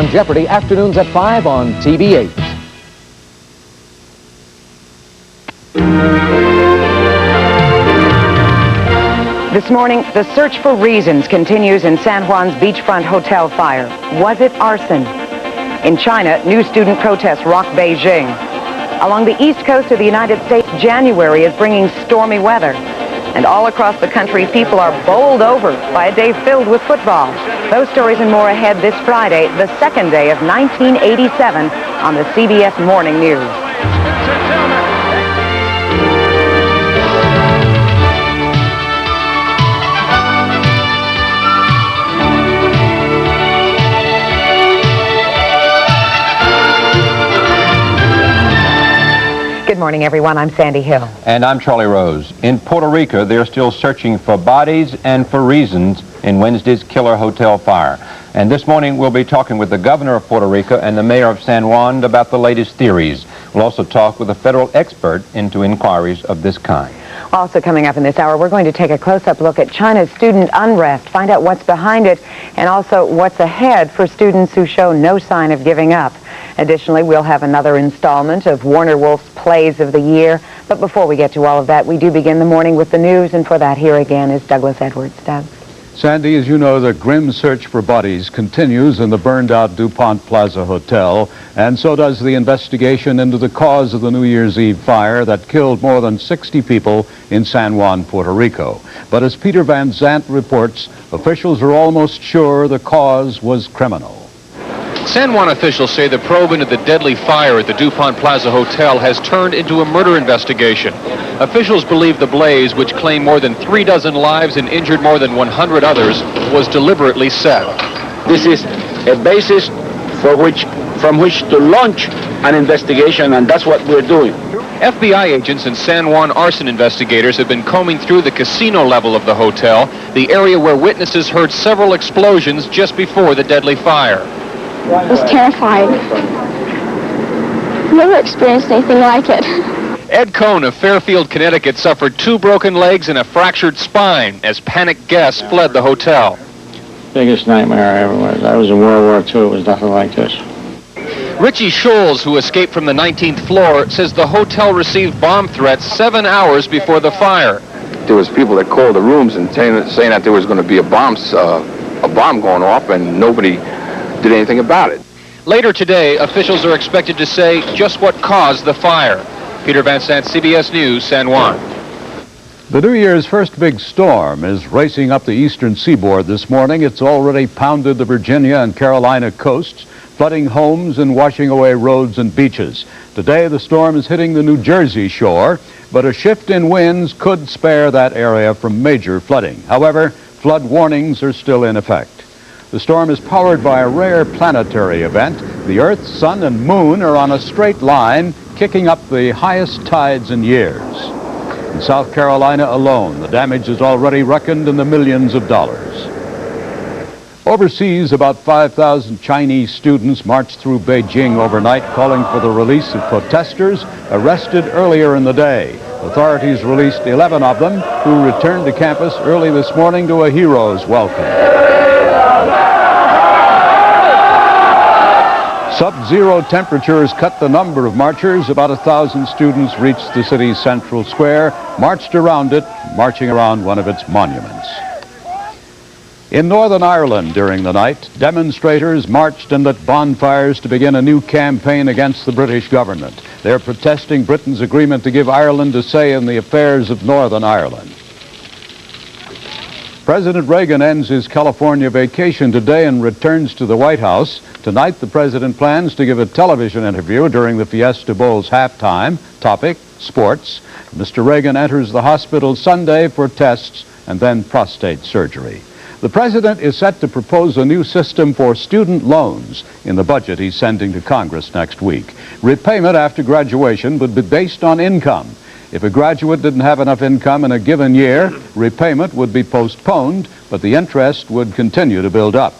on Jeopardy, afternoons at 5 on TV8. This morning, the search for reasons continues in San Juan's beachfront hotel fire. Was it arson? In China, new student protests rock Beijing. Along the east coast of the United States, January is bringing stormy weather. And all across the country, people are bowled over by a day filled with football. Those stories and more ahead this Friday, the second day of 1987, on the CBS Morning News. Good morning, everyone. I'm Sandy Hill. And I'm Charlie Rose. In Puerto Rico, they're still searching for bodies and for reasons in Wednesday's killer hotel fire. And this morning, we'll be talking with the governor of Puerto Rico and the mayor of San Juan about the latest theories. We'll also talk with a federal expert into inquiries of this kind. Also coming up in this hour, we're going to take a close-up look at China's student unrest, find out what's behind it, and also what's ahead for students who show no sign of giving up. Additionally, we'll have another installment of Warner Wolf's Plays of the Year. But before we get to all of that, we do begin the morning with the news, and for that, here again is Douglas Edwards. Doug. Sandy, as you know, the grim search for bodies continues in the burned-out DuPont Plaza Hotel, and so does the investigation into the cause of the New Year's Eve fire that killed more than 60 people in San Juan, Puerto Rico. But as Peter Van Zandt reports, officials are almost sure the cause was criminal. San Juan officials say the probe into the deadly fire at the DuPont Plaza Hotel has turned into a murder investigation. Officials believe the blaze, which claimed more than 36 lives and injured more than 100 others, was deliberately set. This is a basis from which to launch an investigation, and that's what we're doing. FBI agents and San Juan arson investigators have been combing through the casino level of the hotel, the area where witnesses heard several explosions just before the deadly fire. I was terrified. Never experienced anything like it. Ed Cohn of Fairfield, Connecticut suffered 2 broken legs and a fractured spine as panicked guests fled the hotel. Biggest nightmare I ever was. I was in World War II. It was nothing like this. Richie Scholes, who escaped from the 19th floor, says the hotel received bomb threats 7 hours before the fire. There was people that called the rooms and saying that there was going to be a bomb going off, and nobody did anything about it. Later today, officials are expected to say just what caused the fire. Peter Van Sant, CBS News, San Juan. The New Year's first big storm is racing up the eastern seaboard this morning. It's already pounded the Virginia and Carolina coasts, flooding homes and washing away roads and beaches. Today, the storm is hitting the New Jersey shore, but a shift in winds could spare that area from major flooding. However, flood warnings are still in effect. The storm is powered by a rare planetary event. The Earth, Sun, and Moon are on a straight line, kicking up the highest tides in years. In South Carolina alone, the damage is already reckoned in the millions of dollars. Overseas, about 5,000 Chinese students marched through Beijing overnight, calling for the release of protesters arrested earlier in the day. Authorities released 11 of them, who returned to campus early this morning to a hero's welcome. Sub-zero temperatures cut the number of marchers. About 1,000 students reached the city's central square, marched around it, marching around one of its monuments. In Northern Ireland during the night, demonstrators marched and lit bonfires to begin a new campaign against the British government. They're protesting Britain's agreement to give Ireland a say in the affairs of Northern Ireland. President Reagan ends his California vacation today and returns to the White House. Tonight, the president plans to give a television interview during the Fiesta Bowl's halftime. Topic, sports. Mr. Reagan enters the hospital Sunday for tests and then prostate surgery. The president is set to propose a new system for student loans in the budget he's sending to Congress next week. Repayment after graduation would be based on income. If a graduate didn't have enough income in a given year, repayment would be postponed, but the interest would continue to build up.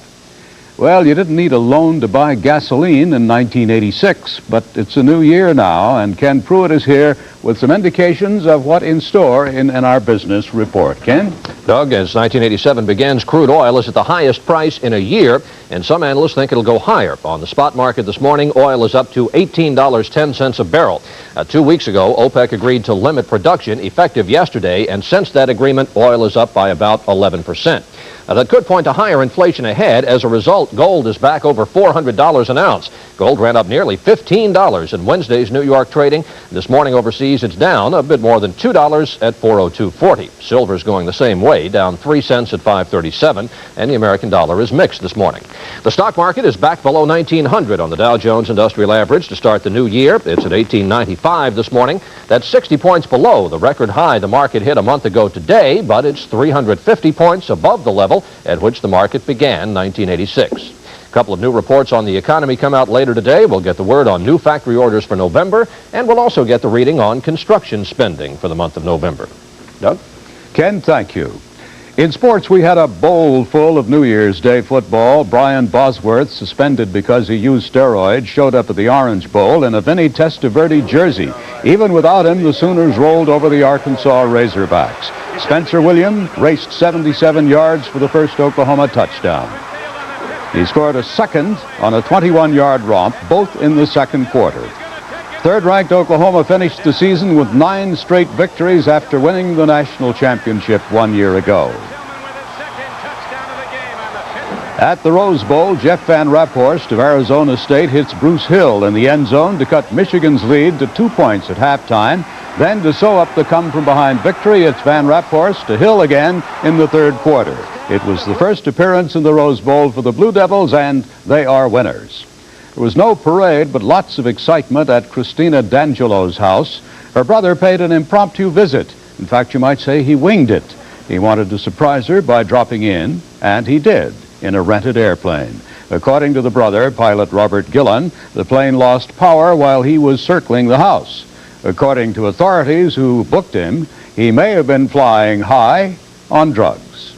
Well, you didn't need a loan to buy gasoline in 1986, but it's a new year now, and Ken Prewitt is here with some indications of what in store in our business report. Ken? Doug, as 1987 begins, crude oil is at the highest price in a year, and some analysts think it'll go higher. On the spot market this morning, oil is up to $18.10 a barrel. 2 weeks ago, OPEC agreed to limit production effective yesterday, and since that agreement, oil is up by about 11%. That could point to higher inflation ahead. As a result, gold is back over $400 an ounce. Gold ran up nearly $15 in Wednesday's New York trading. This morning overseas, it's down a bit more than $2 at 402.40. Silver's going the same way, down 3 cents at 537, and the American dollar is mixed this morning. The stock market is back below 1900 on the Dow Jones Industrial Average to start the new year. It's at 1895 this morning. That's 60 points below the record high the market hit a month ago today, but it's 350 points above the level at which the market began 1986. A couple of new reports on the economy come out later today. We'll get the word on new factory orders for November, and we'll also get the reading on construction spending for the month of November. Doug? Ken, thank you. In sports, we had a bowl full of New Year's Day football. Brian Bosworth, suspended because he used steroids, showed up at the Orange Bowl in a Vinny Testaverde jersey. Even without him, the Sooners rolled over the Arkansas Razorbacks. Spencer Williams raced 77 yards for the first Oklahoma touchdown. He scored a second on a 21-yard romp, both in the second quarter. Third-ranked Oklahoma finished the season with 9 straight victories after winning the national championship 1 year ago. At the Rose Bowl, Jeff Van Raphorst of Arizona State hits Bruce Hill in the end zone to cut Michigan's lead to 2 points at halftime. Then to sew up the come-from-behind victory, it's Van Raphorst to Hill again in the third quarter. It was the first appearance in the Rose Bowl for the Blue Devils, and they are winners. There was no parade, but lots of excitement at Christina D'Angelo's house. Her brother paid an impromptu visit. In fact, you might say he winged it. He wanted to surprise her by dropping in, and he did, in a rented airplane. According to the brother, pilot Robert Gillen, the plane lost power while he was circling the house. According to authorities who booked him, he may have been flying high on drugs.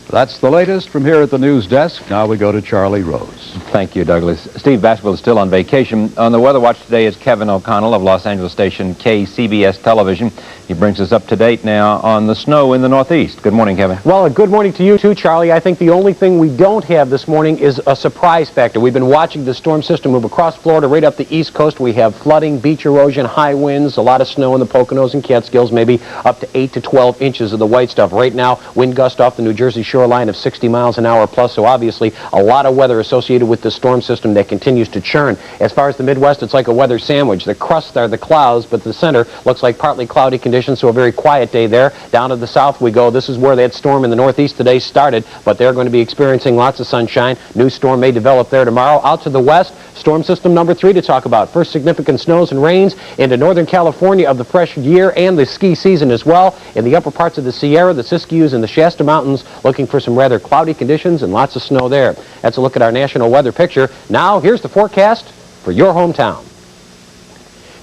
That's the latest from here at the news desk. Now we go to Charlie Rose. Thank you, Douglas. Steve Bashville is still on vacation. On the Weather Watch today is Kevin O'Connell of Los Angeles station KCBS Television. He brings us up to date now on the snow in the Northeast. Good morning, Kevin. Well, good morning to you too, Charlie. I think the only thing we don't have this morning is a surprise factor. We've been watching the storm system move across Florida right up the East Coast. We have flooding, beach erosion, high winds, a lot of snow in the Poconos and Catskills, maybe up to 8 to 12 inches of the white stuff. Right now, wind gust off the New Jersey shoreline of 60 miles an hour plus, so obviously a lot of weather associated with the storm system that continues to churn. As far as the Midwest, it's like a weather sandwich. The crust are the clouds, but the center looks like partly cloudy conditions, so a very quiet day there. Down to the south we go. This is where that storm in the Northeast today started, but they're going to be experiencing lots of sunshine. New storm may develop there tomorrow. Out to the west, storm system number 3 to talk about. First significant snows and rains into Northern California of the fresh year and the ski season as well. In the upper parts of the Sierra, the Siskiyous, and the Shasta Mountains, looking for some rather cloudy conditions and lots of snow there. That's a look at our national weather picture. Now, here's the forecast for your hometown.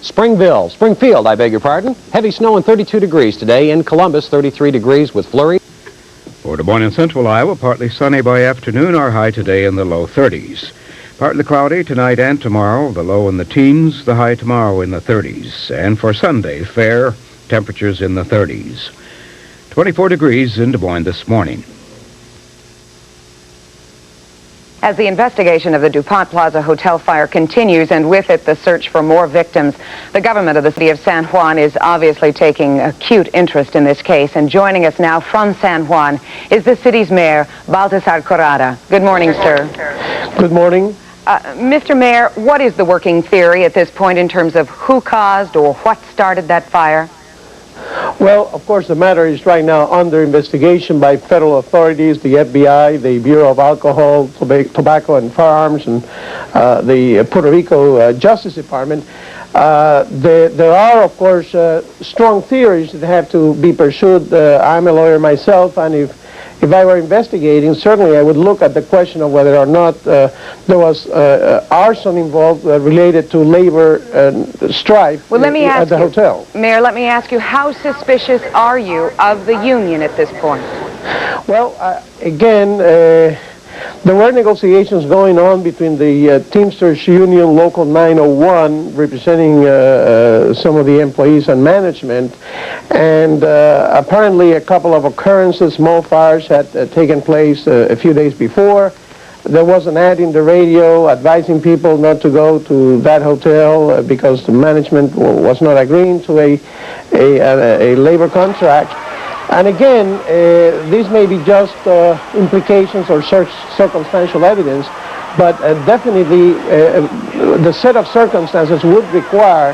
Springfield, I beg your pardon. Heavy snow and 32 degrees today. In Columbus, 33 degrees with flurries. For Des Moines and central Iowa, partly sunny by afternoon, our high today in the low 30s. Partly cloudy tonight and tomorrow, the low in the teens, the high tomorrow in the 30s. And for Sunday, fair, temperatures in the 30s. 24 degrees in Des Moines this morning. As the investigation of the DuPont Plaza hotel fire continues, and with it the search for more victims, the government of the city of San Juan is obviously taking acute interest in this case. And joining us now from San Juan is the city's mayor, Baltasar Corrada. Good morning, sir. Good morning. Mr. Mayor, what is the working theory at this point in terms of who caused or what started that fire? Well, of course, the matter is right now under investigation by federal authorities, the FBI, the Bureau of Alcohol, Tobacco, and Firearms, and the Puerto Rico Justice Department. There are, of course, strong theories that have to be pursued. I'm a lawyer myself, and if I were investigating, certainly I would look at the question of whether or not there was arson involved related to labor strife at the hotel. Mayor, let me ask you, how suspicious are you of the union at this point? Well, again, There were negotiations going on between the Teamsters Union Local 901, representing some of the employees and management, and apparently a couple of occurrences, small fires, had taken place a few days before. There was an ad in the radio advising people not to go to that hotel because the management was not agreeing to a labor contract. And again, these may be just implications or circumstantial evidence, but definitely the set of circumstances would require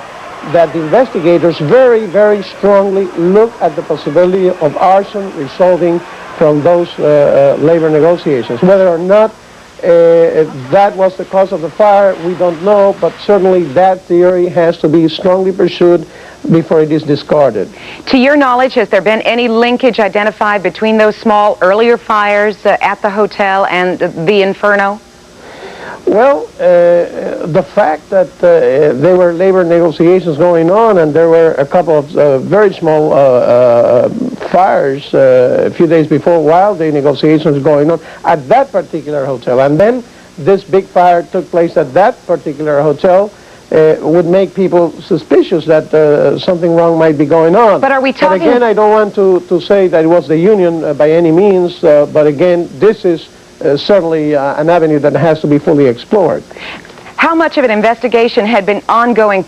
that the investigators very, very strongly look at the possibility of arson resulting from those labor negotiations. Whether or not that was the cause of the fire, we don't know, but certainly that theory has to be strongly pursued before it is discarded. To your knowledge, has there been any linkage identified between those small earlier fires at the hotel and the Inferno? Well, the fact that there were labor negotiations going on and there were a couple of very small fires a few days before while the negotiations were going on at that particular hotel, and then this big fire took place at that particular hotel, would make people suspicious that something wrong might be going on. But are we talking... But again, I don't want to say that it was the union by any means, but again, this is certainly an avenue that has to be fully explored. How much of an investigation had been ongoing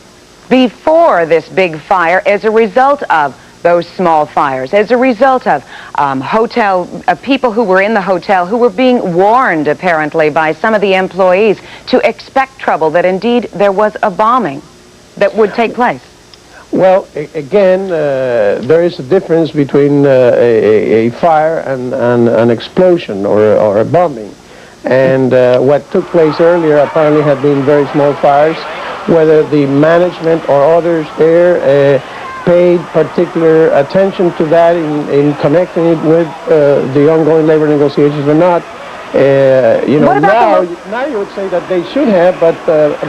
before this big fire as a result of those small fires, as a result of people who were in the hotel who were being warned apparently by some of the employees to expect trouble, that indeed there was a bombing that would take place? Well, again, there is a difference between a fire and an explosion or a bombing. And what took place earlier apparently had been very small fires. Whether the management or others there paid particular attention to that in connecting it with the ongoing labor negotiations or not, you know, now you would say that they should have, but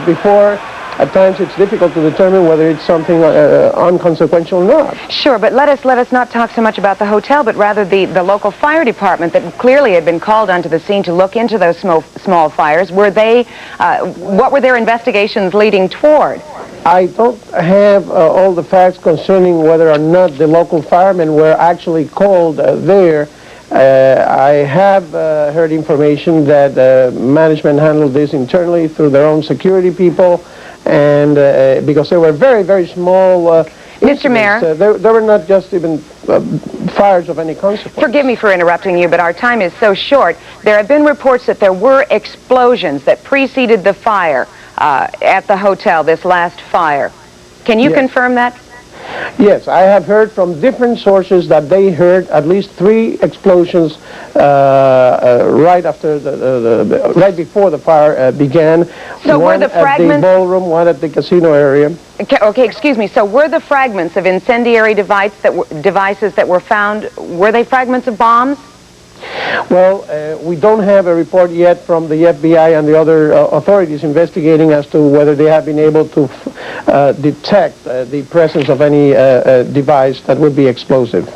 before, at times it's difficult to determine whether it's something unconsequential or not. Sure, but let us not talk so much about the hotel, but rather the local fire department that clearly had been called onto the scene to look into those small fires. Were they, what were their investigations leading toward? I don't have all the facts concerning whether or not the local firemen were actually called there. I have heard information that management handled this internally through their own security people, and because they were very, very small Mr. Mayor. There were not just even fires of any consequence. Forgive me for interrupting you, but our time is so short. There have been reports that there were explosions that preceded the fire at the hotel, this last fire. Can you confirm that? Yes, I have heard from different sources that they heard at least 3 explosions right after right before the fire began. So one were the fragments at the ballroom, one at the casino area. Okay, excuse me. So were the fragments of incendiary devices that were found, were they fragments of bombs? Well, we don't have a report yet from the FBI and the other authorities investigating as to whether they have been able to detect the presence of any device that would be explosive.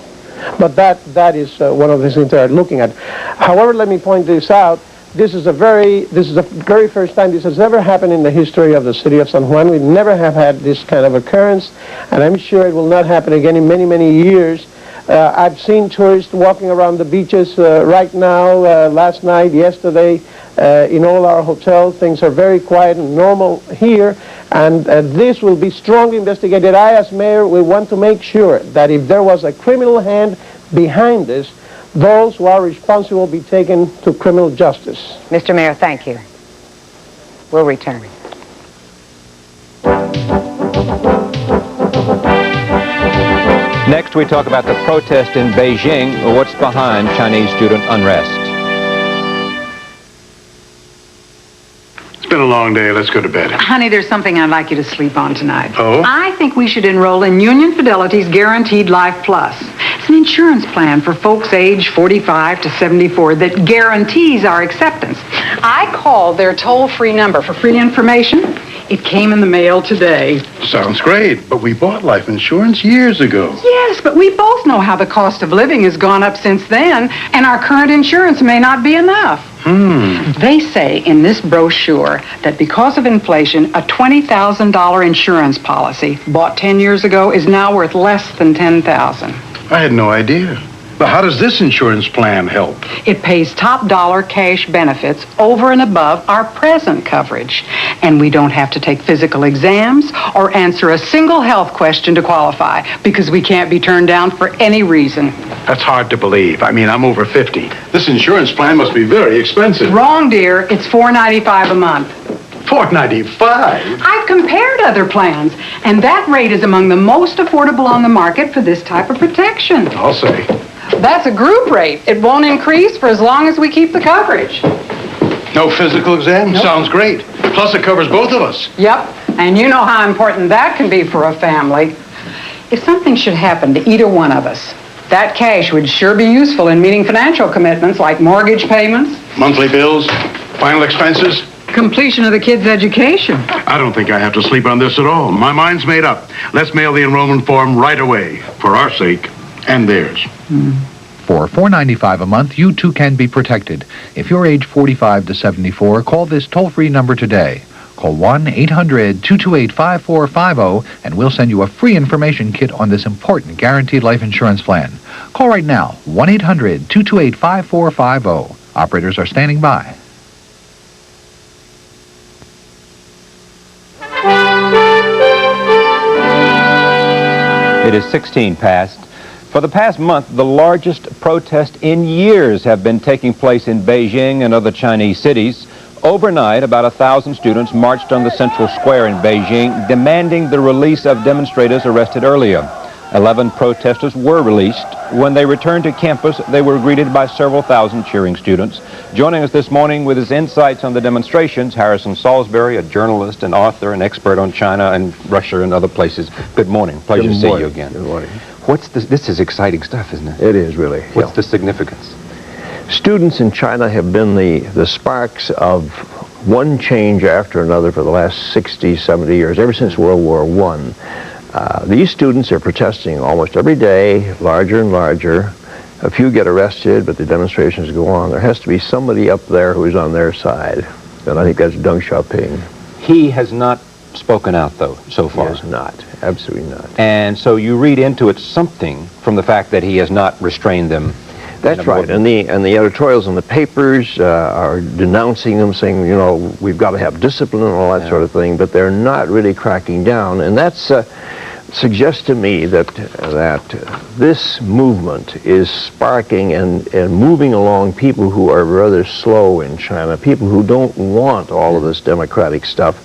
But that is one of the things they're looking at. However, let me point this out. This is the very first time this has ever happened in the history of the city of San Juan. We never have had this kind of occurrence, and I'm sure it will not happen again in many, many years. I've seen tourists walking around the beaches right now, last night, yesterday, in all our hotels. Things are very quiet and normal here, and this will be strongly investigated. I, as mayor, will want to make sure that if there was a criminal hand behind this, those who are responsible be taken to criminal justice. Mr. Mayor, thank you. We'll return. Next, we talk about the protest in Beijing, or what's behind Chinese student unrest. It's been a long day. Let's go to bed. Honey, there's something I'd like you to sleep on tonight. Oh? I think we should enroll in Union Fidelity's Guaranteed Life Plus. It's an insurance plan for folks age 45 to 74 that guarantees our acceptance. I called their toll-free number for free information. It came in the mail today. Sounds great, but we bought life insurance years ago. Yes, but we both know how the cost of living has gone up since then, and our current insurance may not be enough. They say in this brochure that because of inflation, a $20,000 insurance policy bought 10 years ago is now worth less than $10,000. I had no idea. But how does this insurance plan help? It pays top dollar cash benefits over and above our present coverage. And we don't have to take physical exams or answer a single health question to qualify because we can't be turned down for any reason. That's hard to believe. I mean, I'm over 50. This insurance plan must be very expensive. Wrong, dear. It's $4.95 a month. $4.95? I've compared other plans, and that rate is among the most affordable on the market for this type of protection. I'll say. That's a group rate. It won't increase for as long as we keep the coverage. No physical exam? Nope. Sounds great. Plus, it covers both of us. Yep, and you know how important that can be for a family. If something should happen to either one of us, that cash would sure be useful in meeting financial commitments like mortgage payments, Monthly bills, final expenses. completion of the kids' education. I don't think I have to sleep on this at all. My mind's made up. Let's mail the enrollment form right away, for our sake and theirs. For $4.95 a month, you too can be protected. If you're age 45 to 74, call this toll-free number today. Call 1-800-228-5450, and we'll send you a free information kit on this important guaranteed life insurance plan. Call right now, 1-800-228-5450. Operators are standing by. It is 16 past. For the past month, the largest protests in years have been taking place in Beijing and other Chinese cities. Overnight, about 1,000 students marched on the central square in Beijing, demanding the release of demonstrators arrested earlier. 11 protesters were released. When they returned to campus, they were greeted by several thousand cheering students. Joining us this morning with his insights on the demonstrations, Harrison Salisbury, a journalist, an author, an expert on China and Russia and other places. Good morning. Pleasure to see you again. Good morning. What's this? This is exciting stuff, isn't it? It is, really. What's the significance? Students in China have been the sparks of one change after another for the last 60, 70 years, ever since World War I. These students are protesting almost every day, larger and larger. A few get arrested, but the demonstrations go on. There has to be somebody up there who's on their side, and I think that's Deng Xiaoping. He has not spoken out, though, so far. He has not. Absolutely not. And so you read into it something from the fact that he has not restrained them. That's right, and the editorials in the papers are denouncing them, saying, you know, we've got to have discipline and all that sort of thing, but they're not really cracking down, and that's suggests to me that this movement is sparking and moving along people who are rather slow in China, people who don't want all of this democratic stuff.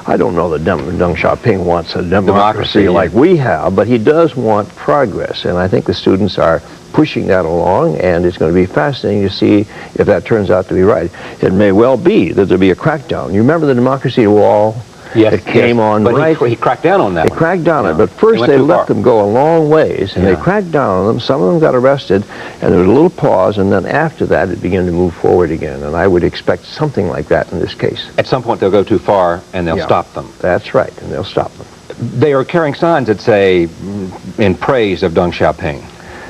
I don't know that Deng Xiaoping wants a democracy like we have, but he does want progress, and I think the students are pushing that along, and it's going to be fascinating to see if that turns out to be right. It may well be that there'll be a crackdown. You remember the democracy wall? Yes, it came on but right. He cracked down on that. They cracked down on it, but first they let them go a long ways, and they cracked down on them. Some of them got arrested, and there was a little pause, and then after that it began to move forward again, and I would expect something like that in this case. At some point they'll go too far, and they'll stop them. That's right, and they'll stop them. They are carrying signs that say, in praise of Deng Xiaoping.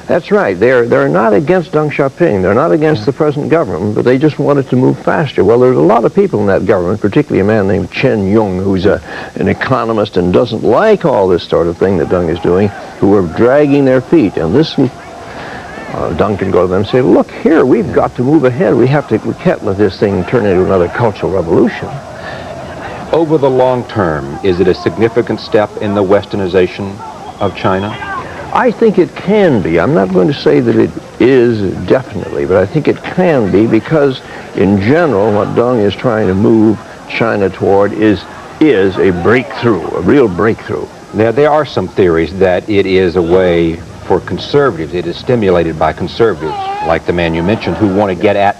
That's right. They're not against Deng Xiaoping. They're not against the present government, but they just want it to move faster. Well, there's a lot of people in that government, particularly a man named Chen Yong, who's an economist and doesn't like all this sort of thing that Deng is doing, who are dragging their feet. And this, Deng can go to them and say, look, here, we've got to move ahead. We can't let this thing turn into another cultural revolution. Over the long term, is it a significant step in the westernization of China? I think it can be. I'm not going to say that it is definitely, but I think it can be because, in general, what Deng is trying to move China toward is a breakthrough, a real breakthrough. Now, there are some theories that it is a way for conservatives. It is stimulated by conservatives, like the man you mentioned, who want to get at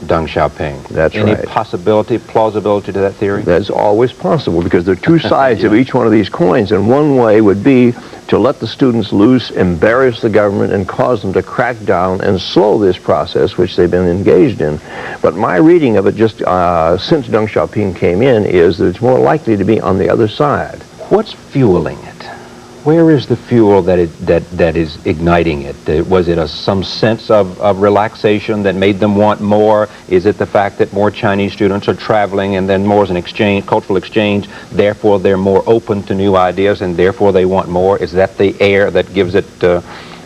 Deng Xiaoping. That's right. Any possibility, plausibility to that theory? That's always possible because there are two sides of each one of these coins, and one way would be to let the students loose, embarrass the government, and cause them to crack down and slow this process, which they've been engaged in. But my reading of it just since Deng Xiaoping came in is that it's more likely to be on the other side. What's fueling it? Where is the fuel that is igniting it? Was it some sense of relaxation that made them want more? Is it the fact that more Chinese students are traveling and then more as an exchange, cultural exchange, therefore they're more open to new ideas and therefore they want more? Is that the air that gives it...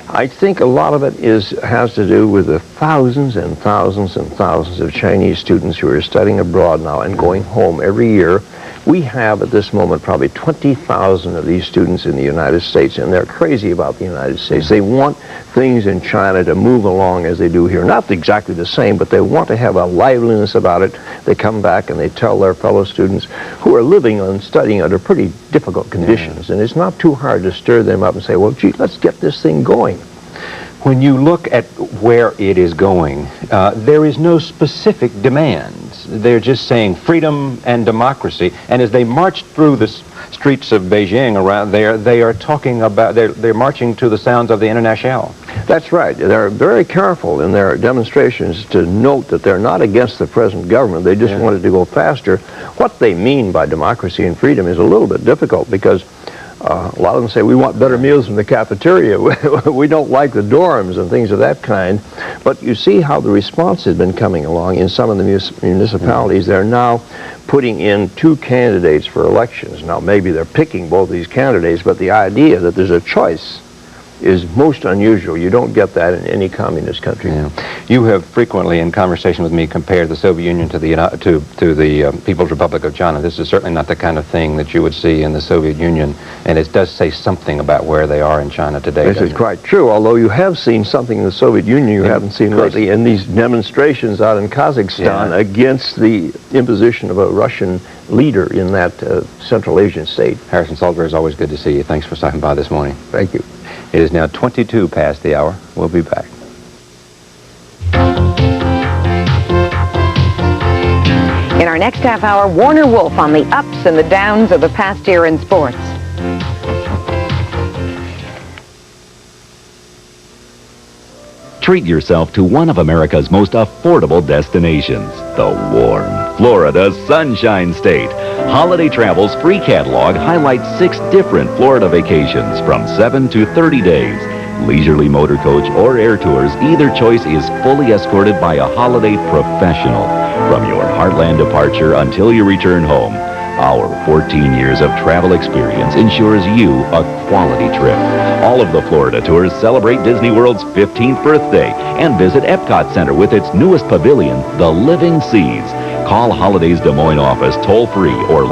I think a lot of it has to do with the thousands and thousands and thousands of Chinese students who are studying abroad now and going home every year. We have at this moment probably 20,000 of these students in the United States, and they're crazy about the United States. They want things in China to move along as they do here. Not exactly the same, but they want to have a liveliness about it. They come back and they tell their fellow students who are living and studying under pretty difficult conditions, and it's not too hard to stir them up and say, well, gee, let's get this thing going. When you look at where it is going, there is no specific demands. They're just saying freedom and democracy. And as they march through the streets of Beijing around there, they are talking about, they're marching to the sounds of the Internationale. That's right. They're very careful in their demonstrations to note that they're not against the present government. They just wanted to go faster. What they mean by democracy and freedom is a little bit difficult because a lot of them say we want better meals from the cafeteria. We don't like the dorms and things of that kind. But you see how the response has been coming along in some of the municipalities. They're now putting in 2 candidates for elections. Now maybe they're picking both these candidates, but the idea that there's a choice is most unusual. You don't get that in any communist country. Yeah. You have frequently, in conversation with me, compared the Soviet Union to the People's Republic of China. This is certainly not the kind of thing that you would see in the Soviet Union, and it does say something about where they are in China today. This is quite true, although you have seen something in the Soviet Union you haven't seen lately in these demonstrations out in Kazakhstan against the imposition of a Russian leader in that Central Asian state. Harrison Salisbury, it's always good to see you. Thanks for stopping by this morning. Thank you. It is now 22 past the hour. We'll be back. In our next half hour, Warner Wolf on the ups and the downs of the past year in sports. Treat yourself to one of America's most affordable destinations, the warm Florida Sunshine State. Holiday Travel's free catalog highlights 6 different Florida vacations from 7 to 30 days. Leisurely motor coach or air tours, either choice is fully escorted by a holiday professional. From your heartland departure until you return home, our 14 years of travel experience ensures you a quality trip. All of the Florida tours celebrate Disney World's 15th birthday and visit Epcot Center with its newest pavilion, the Living Seas. Call Holidays Des Moines office toll-free or